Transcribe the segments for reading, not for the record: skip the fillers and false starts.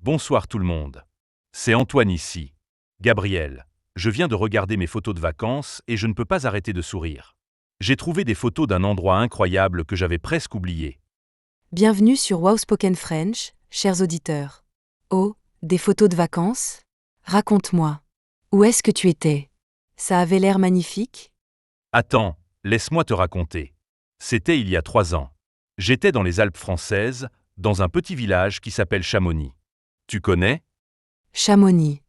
Bonsoir tout le monde. C'est Antoine ici. Gabriel, je viens de regarder mes photos de vacances et je ne peux pas arrêter de sourire. J'ai trouvé des photos d'un endroit incroyable que j'avais presque oublié. Bienvenue sur Wow Spoken French, chers auditeurs. Oh, des photos de vacances? Raconte-moi. Où est-ce que tu étais? Ça avait l'air magnifique? Attends, laisse-moi te raconter. C'était il y a 3 ans. J'étais dans les Alpes françaises, dans un petit village qui s'appelle Chamonix. Tu connais? Chamonix.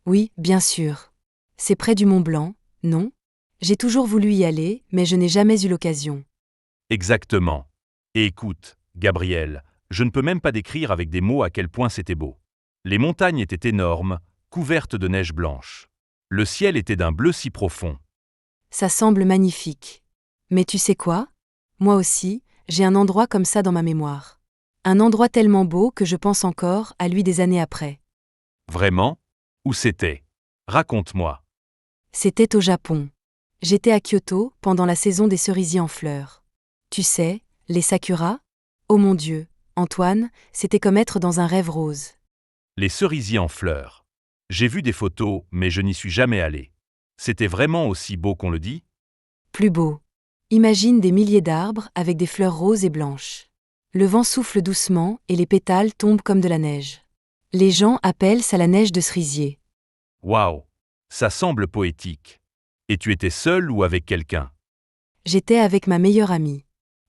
Oui, bien sûr. C'est près du Mont Blanc, non? J'ai toujours voulu y aller, mais je n'ai jamais eu l'occasion. Exactement. Et écoute, Gabriel, je ne peux même pas décrire avec des mots à quel point c'était beau. Les montagnes étaient énormes, couvertes de neige blanche. Le ciel était d'un bleu si profond. Ça semble magnifique. Mais tu sais quoi? Moi aussi, j'ai un endroit comme ça dans ma mémoire. Un endroit tellement beau que je pense encore à lui des années après. Vraiment? Où c'était? Raconte-moi. C'était au Japon. J'étais à Kyoto pendant la saison des cerisiers en fleurs. Tu sais, les sakuras? Oh mon Dieu, Antoine, c'était comme être dans un rêve rose. Les cerisiers en fleurs. J'ai vu des photos, mais je n'y suis jamais allé. C'était vraiment aussi beau qu'on le dit? Plus beau. Imagine des milliers d'arbres avec des fleurs roses et blanches. Le vent souffle doucement et les pétales tombent comme de la neige. Les gens appellent ça la neige de cerisier. Waouh! Ça semble poétique. Et tu étais seul ou avec quelqu'un? J'étais avec ma meilleure amie.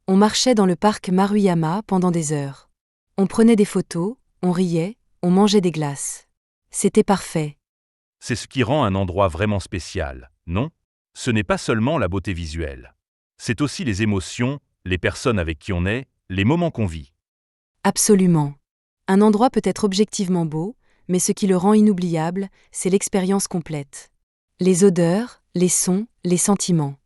On marchait dans le parc Maruyama pendant des heures. On prenait des photos, on riait, on mangeait des glaces. C'était parfait. C'est ce qui rend un endroit vraiment spécial, non? Ce n'est pas seulement la beauté visuelle. C'est aussi les émotions, les personnes avec qui on est, les moments qu'on vit. Absolument. Un endroit peut être objectivement beau, mais ce qui le rend inoubliable, c'est l'expérience complète. Les odeurs, les sons, les sentiments.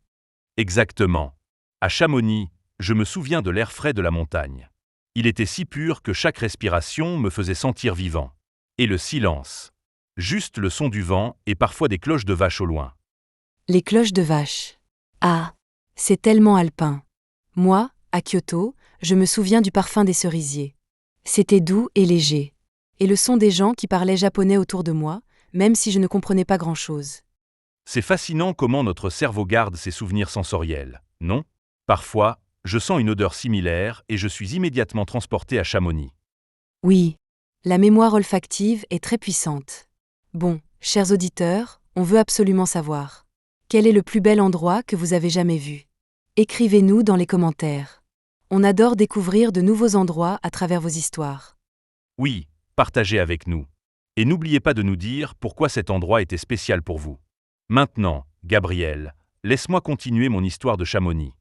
Exactement. À Chamonix, je me souviens de l'air frais de la montagne. Il était si pur que chaque respiration me faisait sentir vivant. Et le silence. Juste le son du vent et parfois des cloches de vache au loin. Les cloches de vache. Ah, c'est tellement alpin. Moi, à Kyoto, je me souviens du parfum des cerisiers. C'était doux et léger. Et le son des gens qui parlaient japonais autour de moi, même si je ne comprenais pas grand-chose. C'est fascinant comment notre cerveau garde ses souvenirs sensoriels, non? Parfois, je sens une odeur similaire et je suis immédiatement transporté à Chamonix. Oui, la mémoire olfactive est très puissante. Bon, chers auditeurs, on veut absolument savoir. Quel est le plus bel endroit que vous avez jamais vu? Écrivez-nous dans les commentaires. On adore découvrir de nouveaux endroits à travers vos histoires. Oui, partagez avec nous. Et n'oubliez pas de nous dire pourquoi cet endroit était spécial pour vous. Maintenant, Gabriel, laisse-moi continuer mon histoire de Chamonix.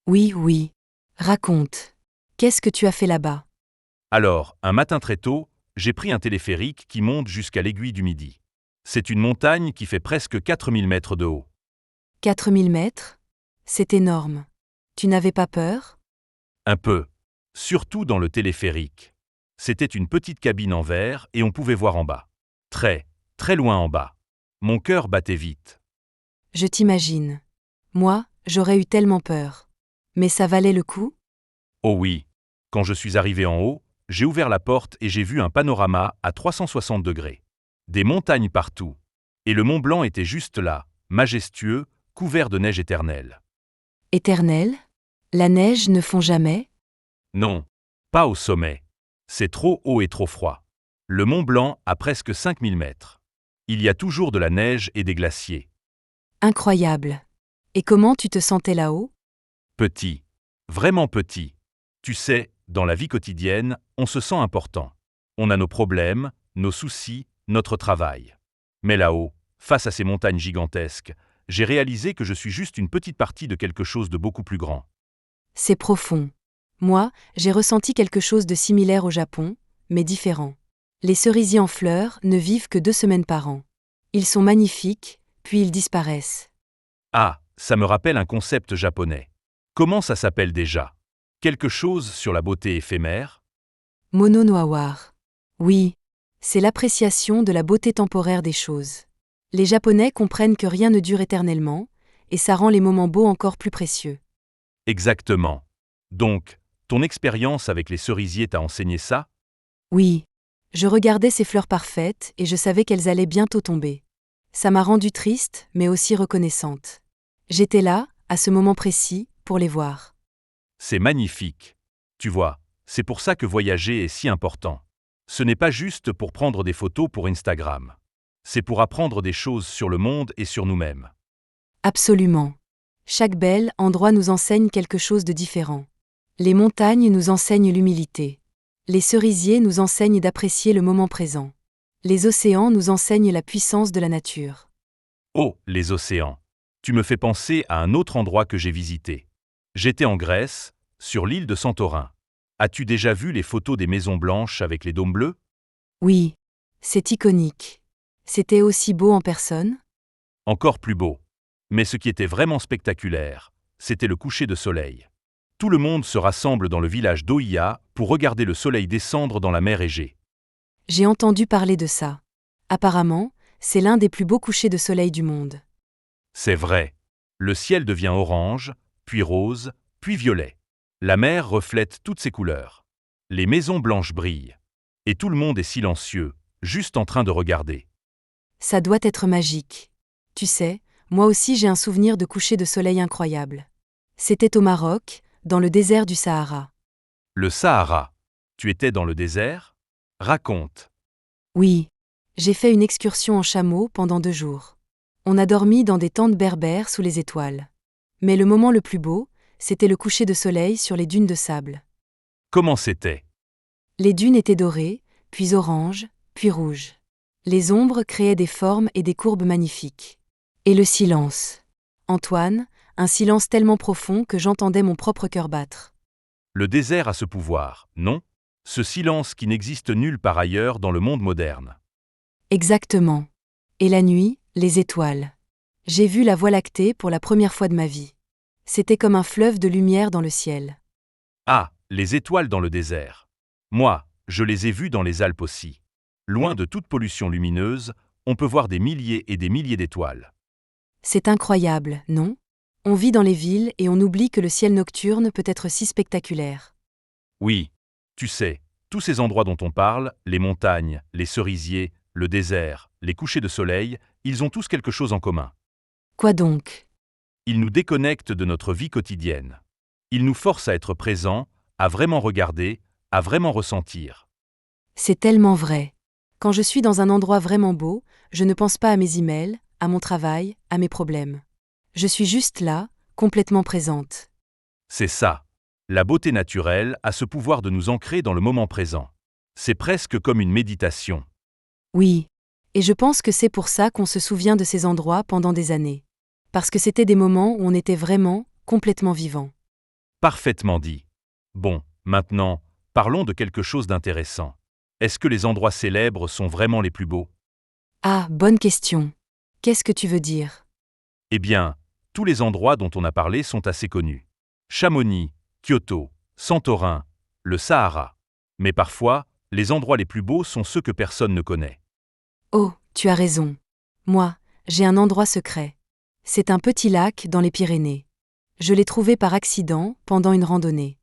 Oui, oui. Raconte. Qu'est-ce que tu as fait là-bas? Alors, un matin très tôt, j'ai pris un téléphérique qui monte jusqu'à l'aiguille du Midi. C'est une montagne qui fait presque 4000 mètres de haut. 4000 mètres? C'est énorme. Tu n'avais pas peur? Un peu. Surtout dans le téléphérique. C'était une petite cabine en verre et on pouvait voir en bas. Très, très loin en bas. Mon cœur battait vite. Je t'imagine. Moi, j'aurais eu tellement peur. Mais ça valait le coup? Oh oui. Quand je suis arrivé en haut, j'ai ouvert la porte et j'ai vu un panorama à 360 degrés. Des montagnes partout. Et le Mont Blanc était juste là, majestueux, couvert de neige éternelle. Éternel? La neige ne fond jamais? Non, pas au sommet. C'est trop haut et trop froid. Le Mont Blanc a presque 5000 mètres. Il y a toujours de la neige et des glaciers. Incroyable. Et comment tu te sentais là-haut? Petit. Vraiment petit. Tu sais, dans la vie quotidienne, on se sent important. On a nos problèmes, nos soucis, notre travail. Mais là-haut, face à ces montagnes gigantesques, j'ai réalisé que je suis juste une petite partie de quelque chose de beaucoup plus grand. C'est profond. Moi, j'ai ressenti quelque chose de similaire au Japon, mais différent. Les cerisiers en fleurs ne vivent que 2 semaines par an. Ils sont magnifiques, puis ils disparaissent. Ah, ça me rappelle un concept japonais. Comment ça s'appelle déjà? Quelque chose sur la beauté éphémère? Mono no awar. Oui, c'est l'appréciation de la beauté temporaire des choses. Les Japonais comprennent que rien ne dure éternellement, et ça rend les moments beaux encore plus précieux. Exactement. Donc, ton expérience avec les cerisiers t'a enseigné ça? Oui, Je regardais ces fleurs parfaites et je savais qu'elles allaient bientôt tomber. Ça m'a rendue triste, mais aussi reconnaissante. J'étais là, à ce moment précis, pour les voir. C'est magnifique. Tu vois, c'est pour ça que voyager est si important. Ce n'est pas juste pour prendre des photos pour Instagram. C'est pour apprendre des choses sur le monde et sur nous-mêmes. Absolument. Chaque bel endroit nous enseigne quelque chose de différent. Les montagnes nous enseignent l'humilité. Les cerisiers nous enseignent d'apprécier le moment présent. Les océans nous enseignent la puissance de la nature. Oh, les océans. Tu me fais penser à un autre endroit que j'ai visité. J'étais en Grèce, sur l'île de Santorin. As-tu déjà vu les photos des maisons blanches avec les dômes bleus? Oui, c'est iconique. C'était aussi beau en personne? Encore plus beau. Mais ce qui était vraiment spectaculaire, c'était le coucher de soleil. Tout le monde se rassemble dans le village d'Oïa pour regarder le soleil descendre dans la mer Égée. J'ai entendu parler de ça. Apparemment, c'est l'un des plus beaux couchers de soleil du monde. C'est vrai. Le ciel devient orange, puis rose, puis violet. La mer reflète toutes ces couleurs. Les maisons blanches brillent. Et tout le monde est silencieux, juste en train de regarder. Ça doit être magique. Tu sais, moi aussi j'ai un souvenir de coucher de soleil incroyable. C'était au Maroc, dans le désert du Sahara. Le Sahara. Tu étais dans le désert? Raconte. Oui, j'ai fait une excursion en chameau pendant 2 jours. On a dormi dans des tentes berbères sous les étoiles. Mais le moment le plus beau, c'était le coucher de soleil sur les dunes de sable. Comment c'était? Les dunes étaient dorées, puis oranges, puis rouges. Les ombres créaient des formes et des courbes magnifiques. Et le silence. Antoine, un silence tellement profond que j'entendais mon propre cœur battre. Le désert a ce pouvoir, non? Ce silence qui n'existe nulle part ailleurs dans le monde moderne. Exactement. Et la nuit, les étoiles. J'ai vu la Voie lactée pour la première fois de ma vie. C'était comme un fleuve de lumière dans le ciel. Ah, les étoiles dans le désert. Moi, je les ai vues dans les Alpes aussi. Loin de toute pollution lumineuse, on peut voir des milliers et des milliers d'étoiles. C'est incroyable, non? On vit dans les villes et on oublie que le ciel nocturne peut être si spectaculaire. Oui, tu sais, tous ces endroits dont on parle, les montagnes, les cerisiers, le désert, les couchers de soleil, ils ont tous quelque chose en commun. Quoi donc? Ils nous déconnectent de notre vie quotidienne. Ils nous forcent à être présents, à vraiment regarder, à vraiment ressentir. C'est tellement vrai. Quand je suis dans un endroit vraiment beau, je ne pense pas à mes emails, à mon travail, à mes problèmes. Je suis juste là, complètement présente. C'est ça. La beauté naturelle a ce pouvoir de nous ancrer dans le moment présent. C'est presque comme une méditation. Oui. Et je pense que c'est pour ça qu'on se souvient de ces endroits pendant des années. Parce que c'était des moments où on était vraiment, complètement vivant. Parfaitement dit. Bon, maintenant, parlons de quelque chose d'intéressant. Est-ce que les endroits célèbres sont vraiment les plus beaux? Ah, bonne question. Qu'est-ce que tu veux dire? Eh bien, tous les endroits dont on a parlé sont assez connus. Chamonix, Kyoto, Santorin, le Sahara. Mais parfois, les endroits les plus beaux sont ceux que personne ne connaît. Oh, tu as raison. Moi, j'ai un endroit secret. C'est un petit lac dans les Pyrénées. Je l'ai trouvé par accident pendant une randonnée.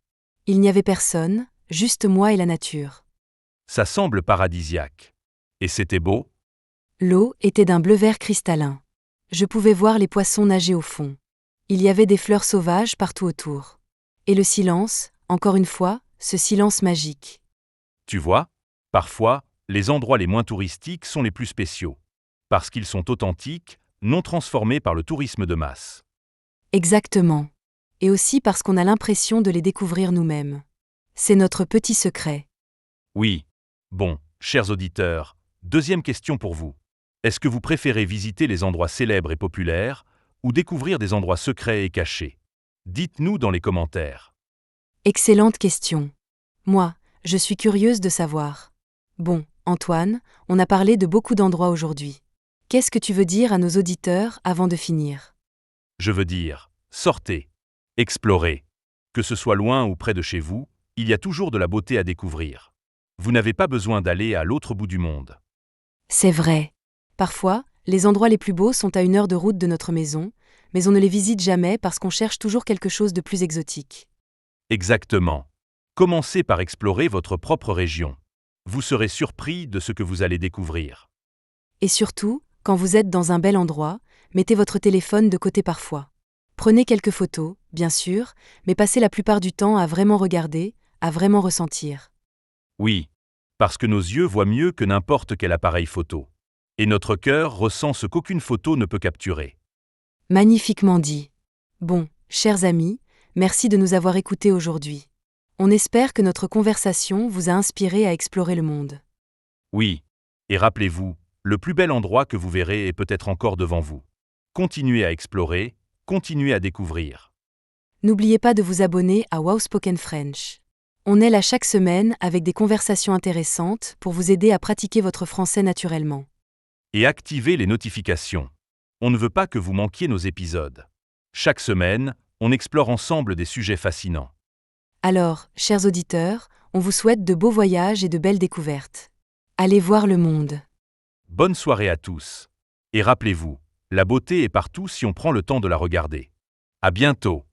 Il n'y avait personne, juste moi et la nature. Ça semble paradisiaque. Et c'était beau? L'eau était d'un bleu-vert cristallin. Je pouvais voir les poissons nager au fond. Il y avait des fleurs sauvages partout autour. Et le silence, encore une fois, ce silence magique. Tu vois, parfois, les endroits les moins touristiques sont les plus spéciaux. Parce qu'ils sont authentiques, non transformés par le tourisme de masse. Exactement. Et aussi parce qu'on a l'impression de les découvrir nous-mêmes. C'est notre petit secret. Oui. Bon, chers auditeurs, deuxième question pour vous. Est-ce que vous préférez visiter les endroits célèbres et populaires ou découvrir des endroits secrets et cachés? Dites-nous dans les commentaires. Excellente question. Moi, je suis curieuse de savoir. Bon, Antoine, on a parlé de beaucoup d'endroits aujourd'hui. Qu'est-ce que tu veux dire à nos auditeurs avant de finir? Je veux dire, sortez, explorez. Que ce soit loin ou près de chez vous, il y a toujours de la beauté à découvrir. Vous n'avez pas besoin d'aller à l'autre bout du monde. C'est vrai. Parfois, les endroits les plus beaux sont à 1 heure de route de notre maison, mais on ne les visite jamais parce qu'on cherche toujours quelque chose de plus exotique. Exactement. Commencez par explorer votre propre région. Vous serez surpris de ce que vous allez découvrir. Et surtout, quand vous êtes dans un bel endroit, mettez votre téléphone de côté parfois. Prenez quelques photos, bien sûr, mais passez la plupart du temps à vraiment regarder, à vraiment ressentir. Oui, parce que nos yeux voient mieux que n'importe quel appareil photo. Et notre cœur ressent ce qu'aucune photo ne peut capturer. Magnifiquement dit. Bon, chers amis, merci de nous avoir écoutés aujourd'hui. On espère que notre conversation vous a inspiré à explorer le monde. Oui, et rappelez-vous, le plus bel endroit que vous verrez est peut-être encore devant vous. Continuez à explorer, continuez à découvrir. N'oubliez pas de vous abonner à Wow Spoken French. On est là chaque semaine avec des conversations intéressantes pour vous aider à pratiquer votre français naturellement. Et activez les notifications. On ne veut pas que vous manquiez nos épisodes. Chaque semaine, on explore ensemble des sujets fascinants. Alors, chers auditeurs, on vous souhaite de beaux voyages et de belles découvertes. Allez voir le monde. Bonne soirée à tous. Et rappelez-vous, la beauté est partout si on prend le temps de la regarder. À bientôt.